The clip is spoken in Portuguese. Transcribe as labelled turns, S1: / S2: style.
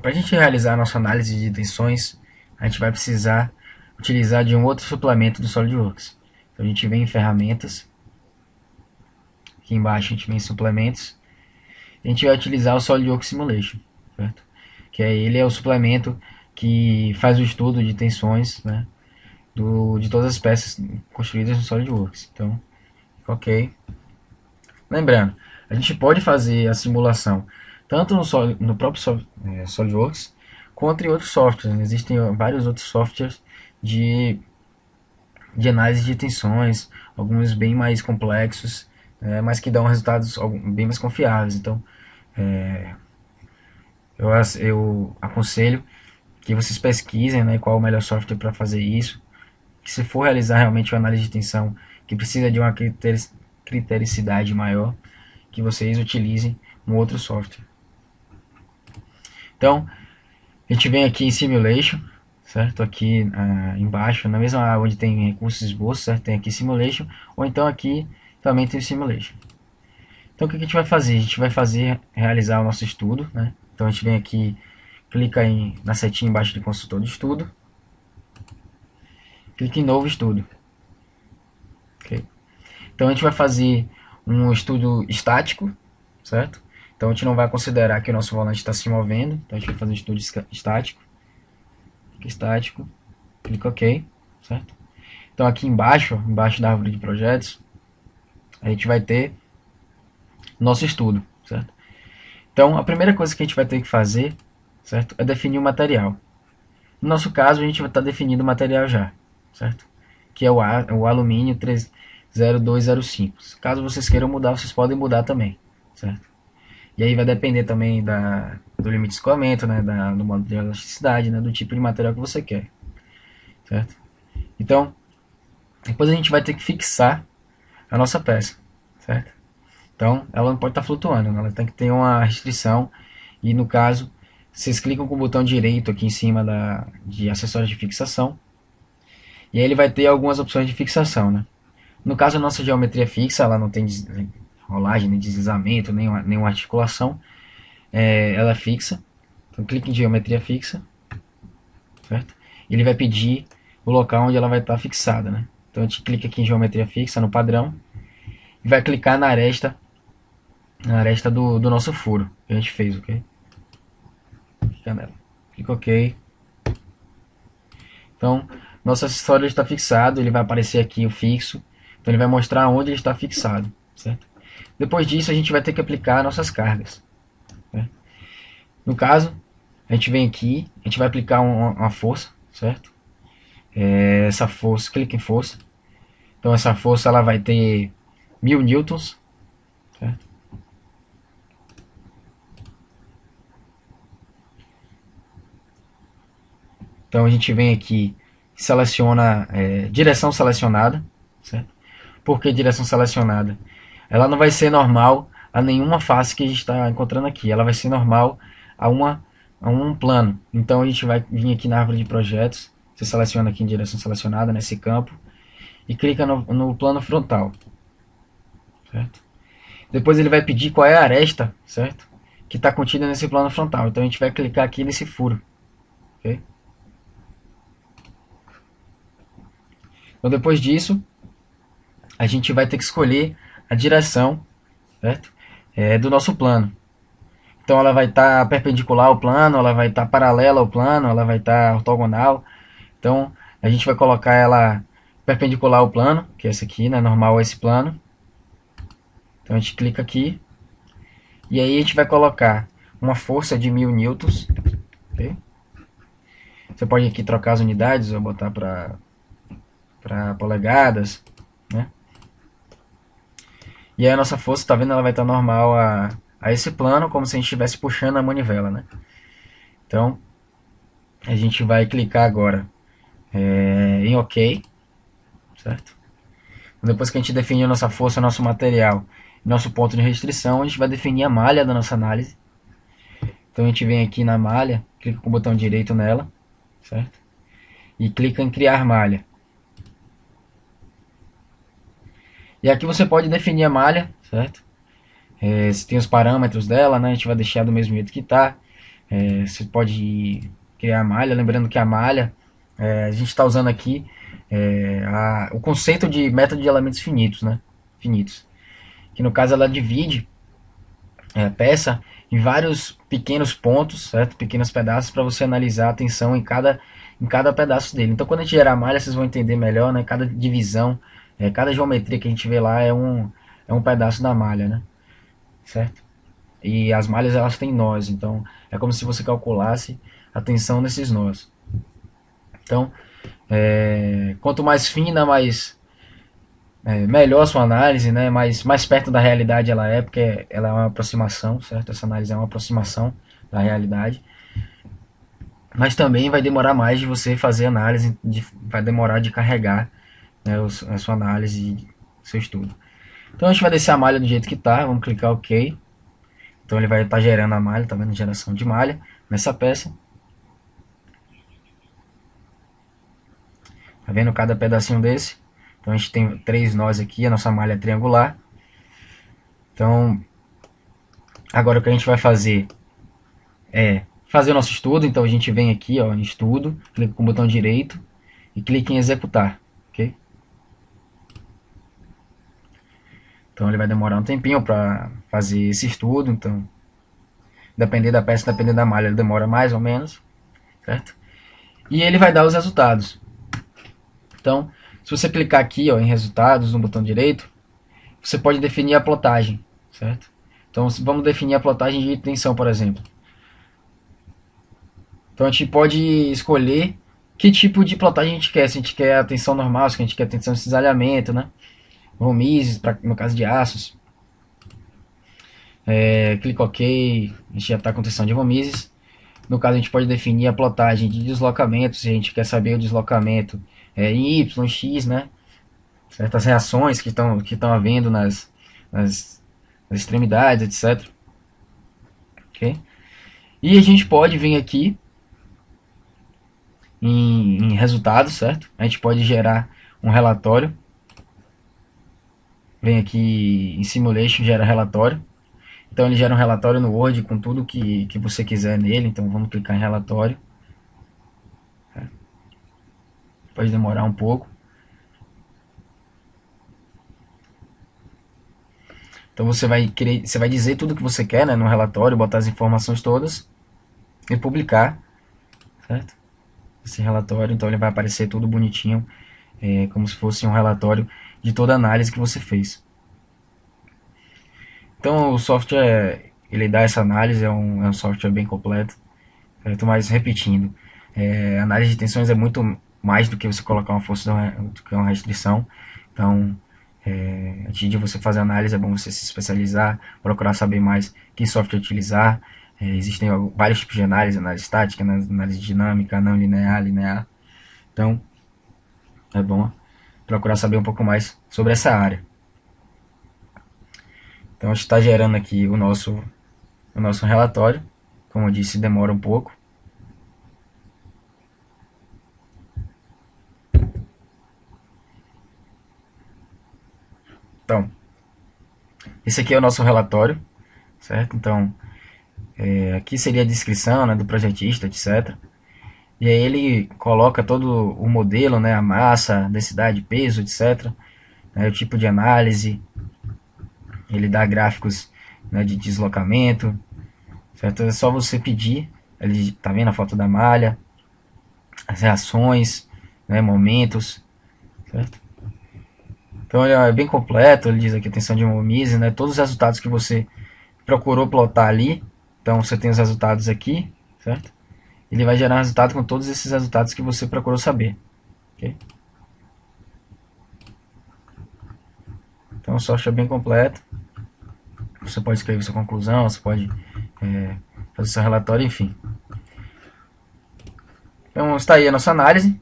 S1: Para a gente realizar a nossa análise de tensões, a gente vai precisar utilizar de um outro suplemento do SolidWorks. Então a gente vem em ferramentas, aqui embaixo a gente vem em suplementos, a gente vai utilizar o SolidWorks Simulation, certo? Que ele é o suplemento que faz o estudo de tensões, né, de todas as peças construídas no SolidWorks. Então, ok. Lembrando, a gente pode fazer a simulação tanto no próprio SolidWorks quanto em outros softwares. Existem vários outros softwares de, de análise de tensões, alguns bem mais complexos, mas que dão resultados bem mais confiáveis. Então, eu aconselho que vocês pesquisem, né, qual é o melhor software para fazer isso. Que se for realizar realmente uma análise de tensão que precisa de uma critericidade maior, que vocês utilizem um outro software. Então, a gente vem aqui em Simulation, certo? Aqui embaixo, na mesma aba onde tem recursos esboço, certo? Tem aqui Simulation, ou então aqui também tem Simulation. Então, o que a gente vai fazer? A gente vai realizar o nosso estudo, né? Então, a gente vem aqui, clica na setinha embaixo de consultor de estudo, clica em novo estudo. Okay? Então, a gente vai fazer um estudo estático, certo? Então, a gente não vai considerar que o nosso volante está se movendo. Então, a gente vai fazer um estudo estático. Clica estático, clica OK, certo? Então, aqui embaixo da árvore de projetos, a gente vai ter nosso estudo, certo? Então, a primeira coisa que a gente vai ter que fazer, certo, é definir o material. No nosso caso, a gente vai estar definindo o material já, certo? Que é o alumínio 30205. Caso vocês queiram mudar, vocês podem mudar também, certo? E aí vai depender também do limite de escoamento, né, do modo de elasticidade, né, do tipo de material que você quer, certo? Então, depois a gente vai ter que fixar a nossa peça, certo? Então, ela não pode estar flutuando, ela tem que ter uma restrição. E no caso, vocês clicam com o botão direito aqui em cima de acessórios de fixação. E aí ele vai ter algumas opções de fixação, né? No caso, a nossa geometria fixa, ela não tem rolagem, nem deslizamento, nenhuma articulação. Ela é fixa. Então, clique em geometria fixa, certo? E ele vai pedir o local onde ela vai estar fixada, né? Então, a gente clica aqui em geometria fixa, no padrão, e vai clicar na aresta do nosso furo que a gente fez, ok? Clica nela. Clica OK. Então, nosso acessório está fixado, ele vai aparecer aqui o fixo. Então, ele vai mostrar onde ele está fixado, certo? Depois disso, a gente vai ter que aplicar nossas cargas, né? No caso, a gente vem aqui, a gente vai aplicar uma força, certo? Essa força, clica em força. Então, essa força ela vai ter 1000 newtons, certo? Então, a gente vem aqui, seleciona direção selecionada, certo? Por que direção selecionada? Ela não vai ser normal a nenhuma face que a gente está encontrando aqui. Ela vai ser normal a um plano. Então a gente vai vir aqui na árvore de projetos. Você seleciona aqui em direção selecionada, nesse campo. E clica no plano frontal. Certo? Depois ele vai pedir qual é a aresta, certo? Que está contida nesse plano frontal. Então a gente vai clicar aqui nesse furo. Okay? Então depois disso, a gente vai ter que escolher a direção, certo? Do nosso plano. Então ela vai estar perpendicular ao plano, ela vai estar paralela ao plano, ela vai estar ortogonal. Então a gente vai colocar ela perpendicular ao plano, que é esse aqui, né? Normal a esse plano. Então a gente clica aqui. E aí a gente vai colocar uma força de 1000 newtons. Okay? Você pode aqui trocar as unidades, ou botar para polegadas, né? E aí a nossa força, tá vendo? Ela vai estar normal a esse plano, como se a gente estivesse puxando a manivela, né? Então, a gente vai clicar agora em OK, certo? Depois que a gente definir a nossa força, nosso material, nosso ponto de restrição, a gente vai definir a malha da nossa análise. Então a gente vem aqui na malha, clica com o botão direito nela, certo? E clica em criar malha. E aqui você pode definir a malha, certo? Se tem os parâmetros dela, né? A gente vai deixar do mesmo jeito que está. Você pode criar a malha, lembrando que a malha, a gente está usando aqui o conceito de método de elementos finitos, né? Finitos. Que no caso ela divide a peça em vários pequenos pontos, certo? Pequenos pedaços para você analisar a tensão em cada pedaço dele. Então quando a gente gerar a malha, vocês vão entender melhor, né? Cada divisão, cada geometria que a gente vê lá é um pedaço da malha, né? Certo? E as malhas elas têm nós, então é como se você calculasse a tensão nesses nós. Então, quanto mais fina, melhor a sua análise, né? Mais perto da realidade ela é, porque ela é uma aproximação, certo? Essa análise é uma aproximação da realidade. Mas também vai demorar mais de você fazer análise, vai demorar de carregar, né, a sua análise, seu estudo. Então a gente vai descer a malha do jeito que está, vamos clicar OK. Então ele vai estar gerando a malha, tá vendo? Geração de malha nessa peça. Tá vendo cada pedacinho desse? Então a gente tem 3 nós aqui, a nossa malha é triangular. Então, agora o que a gente vai fazer é fazer o nosso estudo. Então a gente vem aqui, ó, em estudo, clica com o botão direito e clica em executar, ok? Então ele vai demorar um tempinho para fazer esse estudo, então depender da peça, depender da malha, ele demora mais ou menos, certo? E ele vai dar os resultados. Então, se você clicar aqui, ó, em resultados, no botão direito, você pode definir a plotagem, certo? Então vamos definir a plotagem de tensão, por exemplo. Então a gente pode escolher que tipo de plotagem a gente quer. Se a gente quer a tensão normal, se a gente quer a tensão de cisalhamento, né? Vomises, no caso de aços. Clica OK, a gente já está com tensão de vomises. No caso a gente pode definir a plotagem de deslocamento, se a gente quer saber o deslocamento em Y, X, né? Certas reações que estão havendo nas extremidades, etc. Okay? E a gente pode vir aqui em resultados, certo? A gente pode gerar um relatório. Vem aqui em Simulation, gera relatório. Então ele gera um relatório no Word com tudo que você quiser nele. Então vamos clicar em relatório. Pode demorar um pouco. Então você vai dizer tudo que você quer, né, no relatório, botar as informações todas e publicar, certo? Esse relatório, então ele vai aparecer tudo bonitinho, como se fosse um relatório de toda a análise que você fez. Então o software, ele dá essa análise, é um software bem completo, certo? Mas repetindo, análise de tensões é muito mais do que você colocar uma força, do que uma restrição. Então, antes de você fazer análise, é bom você se especializar, procurar saber mais que software utilizar. Existem vários tipos de análise estática, análise dinâmica, não linear, linear. Então, é bom procurar saber um pouco mais sobre essa área. Então, a gente está gerando aqui o nosso relatório. Como eu disse, demora um pouco. Então, esse aqui é o nosso relatório, certo? Então, aqui seria a descrição, né, do projetista, etc. E aí ele coloca todo o modelo, né, a massa, densidade, peso, etc. O tipo de análise. Ele dá gráficos, né, de deslocamento, certo? É só você pedir. Ele tá vendo a foto da malha, as reações, né, momentos, certo? Então ele é bem completo. Ele diz aqui a tensão de Momise, né, todos os resultados que você procurou plotar ali. Então você tem os resultados aqui, certo? Ele vai gerar um resultado com todos esses resultados que você procurou saber, ok? Então o software é bem completo. Você pode escrever sua conclusão, você pode fazer seu relatório, enfim. Então está aí a nossa análise.